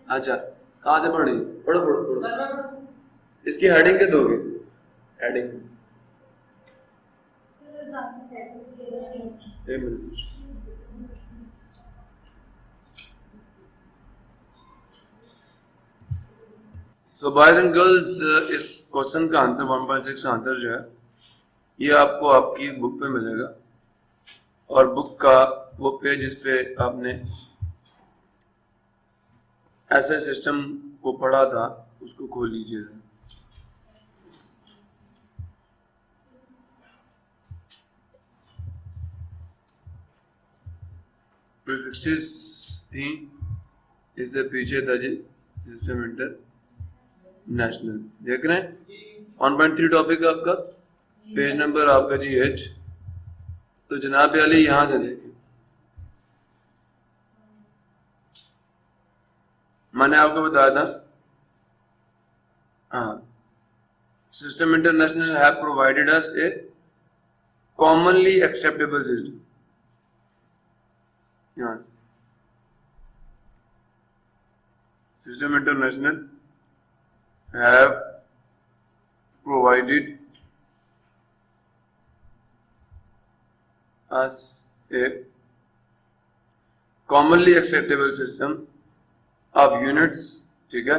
A: अच्छा, कहाँ से पढ़ रही? पढ़ो। इसकी हेडिंग क्या दोगे? हेडिंग एक minute. So boys and girls, इस क्वेश्चन का आंसर 1.6 आंसर जो है ये आपको आपकी बुक पे मिलेगा, और बुक का वो पेज जिस पे आपने ऐसे सिस्टम को पढ़ा था उसको खोल लीजिए। प्रीफिक्सेस थी, इससे पीछे था जी सिस्टम इंटरनेशनल। देख रहे हैं 1.3 टॉपिक आपका, पेज नंबर आपका जी 8। तो जनाब अली यहां से देखें, मैंने आपको बताया था, हाँ, system international have provided us a commonly acceptable system. यहां system international have provided as a commonly acceptable system of units, ठीक है,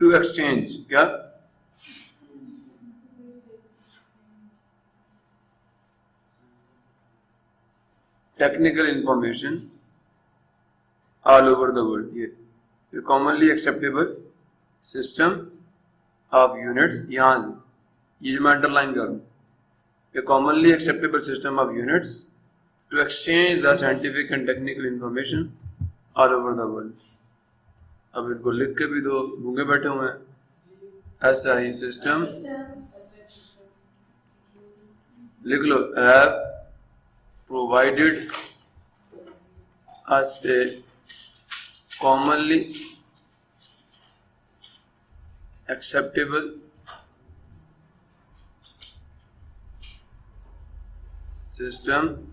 A: to exchange क्या? Technical information all over the world. ये commonly acceptable system of units, यहां से ये जो मैं अंडरलाइन करूं, a commonly acceptable system of units to exchange the scientific and technical information all over the world। अब इनको लिख के भी दो, गूंगे बैठे हुए हैं, SI system, लिख लो, have provided us a commonly acceptable system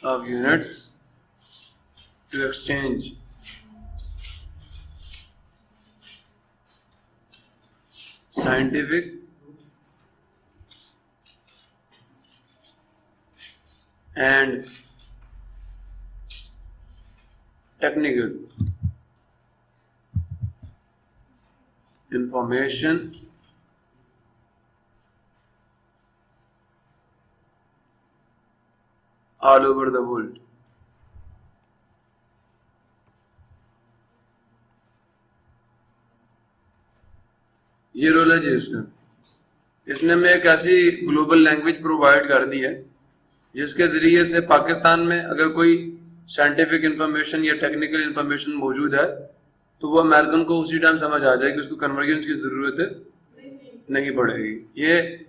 A: of units to exchange scientific and technical information all over the world. ये रोल है जी इसने में एक ऐसी ग्लोबल लैंग्वेज प्रोवाइड कर दी है जिसके जरिए से पाकिस्तान में अगर कोई साइंटिफिक इंफॉर्मेशन या टेक्निकल इंफॉर्मेशन मौजूद है तो वो अमेरिकन को उसी टाइम समझ आ जाएगी, उसको कन्वर्जेंस की जरूरत नहीं पड़ेगी। ये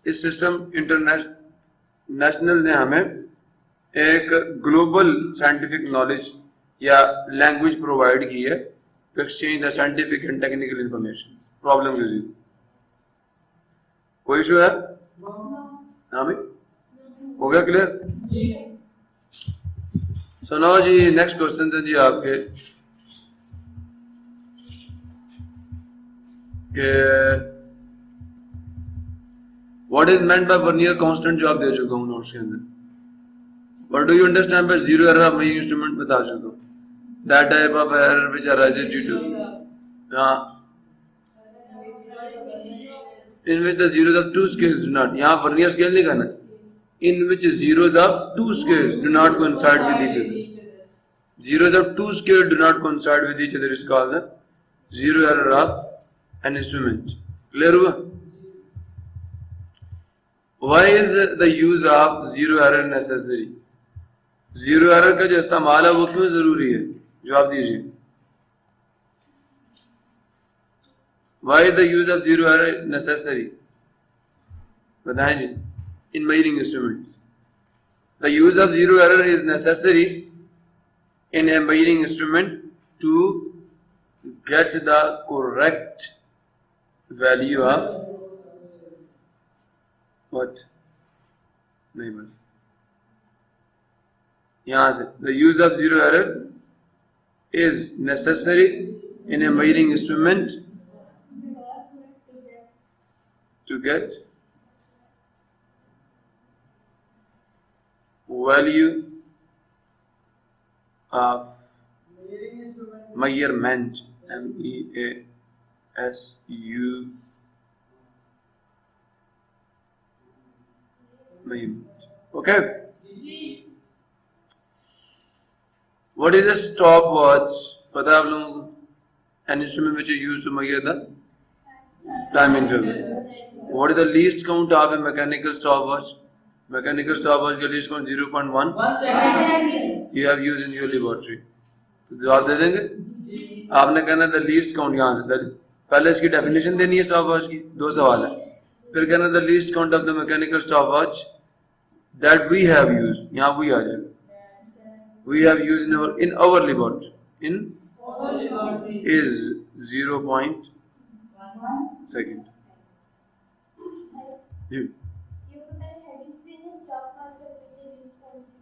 A: इस सिस्टम इंटरनेशनल ने हमें एक ग्लोबल साइंटिफिक नॉलेज या लैंग्वेज प्रोवाइड की है to exchange the scientific and technical information. Problem कोई इशू है? हाँ भाई, हो गया क्लियर? सुनो जी, नेक्स्ट क्वेश्चन है जी आपके कि what is meant by vernier constant, जो आप दे चुका हूं नोट्स के अंदर। What do you understand by zero error of measuring instrument बता चुका हूं। That type of error which arises due to in which the zeros of two scales do not, यहाँ वर्नियर स्केल नहीं करना, in which zeros of two scales do not coincide with each other. Zeros of two scales do not coincide with each other is called the zero error of an instrument. Clear हुआ? Why is the use of zero error necessary? Zero error का जो इस्तेमाल है वो क्यों जरूरी है? जवाब दीजिए। Why is the use of zero error necessary? बताएं जी। In measuring instruments, the use of zero error is necessary in a measuring instrument to get the correct value of what? नहीं बस यहाँ से the use of zero error is necessary in a measuring instrument to get value of measurement, MEASU measurement. Okay. What is a stopwatch? पता है आप लोगों को? An instrument which is used to measure the time interval. What is the least count of a mechanical stopwatch? Mechanical stopwatch का least count 0.1 you have used in your laboratory. तो जवाब दे देंगे? आपने कहना the least count यहाँ से, पहले इसकी definition देनी है stopwatch की, दो सवाल है, फिर कहना the least count of the mechanical stopwatch that we have used, यहाँ we आ जाएगा, we have used in our laboratory, is 0.1 second.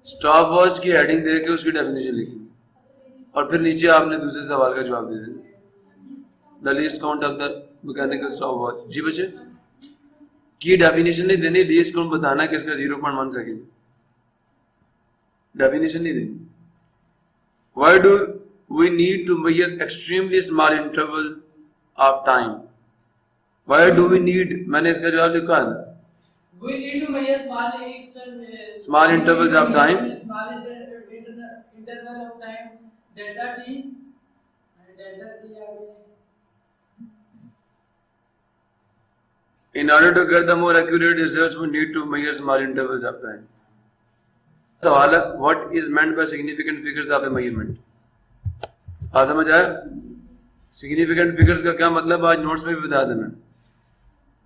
A: Stop watch की हेडिंग दे के उसकी डेफिनेशन लिखी और फिर नीचे आपने दूसरे सवाल का जवाब दे देना, the least count of the mechanical stopwatch. जी बच्चे, की डेफिनेशन नहीं देनी, लीस्ट काउंट बताना किसका 0.1 सेकेंड, डेफिनेशन नहीं देनी। Why do we need to measure extremely small interval of time? Why do we need, मैंने इसका जवाब लिखा है,
B: we need to measure
A: small intervals of time,
B: small interval of time, delta t and delta t
A: in order to get the more accurate results we need to measure small intervals of time. सवाल है, what is meant by significant figures of a measurement? बात समझ आया? Significant figures का क्या मतलब आज notes में भी बता देना।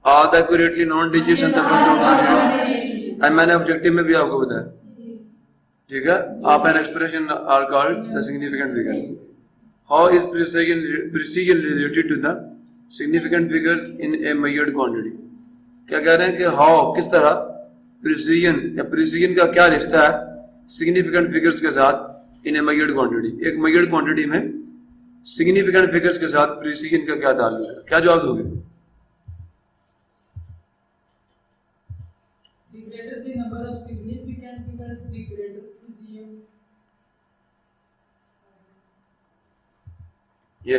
A: Are the accurately known digits and the मैंने ऑब्जेक्टिव में भी आपको बताया, ठीक है। आप an expression are called the significant figures. How is precision related to the significant figures in a measured quantity. क्या कह रहे हैं कि हाउ किस तरह प्रिसीजन या प्रिसीजन का क्या रिश्ता है सिग्निफिकेंट फिगर्स के साथ इन ए मेजर्ड क्वांटिटी। एक मेजर्ड क्वांटिटी में सिग्निफिकेंट फिगर्स के साथ प्रिसीजन का क्या ताल्लुक है, क्या जवाब दोगे?
B: The greater the number of significant figures, the greater precision.
A: ये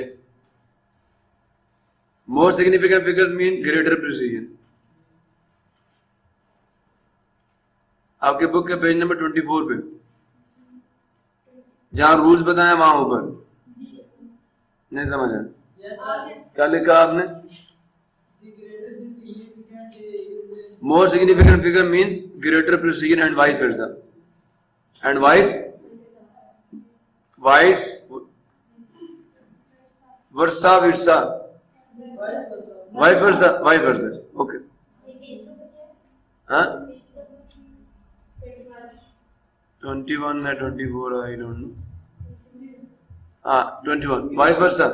A: more significant figures mean greater precision. आपके बुक के पेज नंबर 24 पे जहां रूल्स बताए वहां ऊपर नहीं समझ आया?
B: Yes, sir.
A: क्या लिखा आपने?
B: The greater the significant is
A: more significant figure means greater precision and vice versa. And vice versa versa, vice versa. Okay, हाँ 21 है 24, आई डोंट नो। हाँ 21 वाइस वर्सा।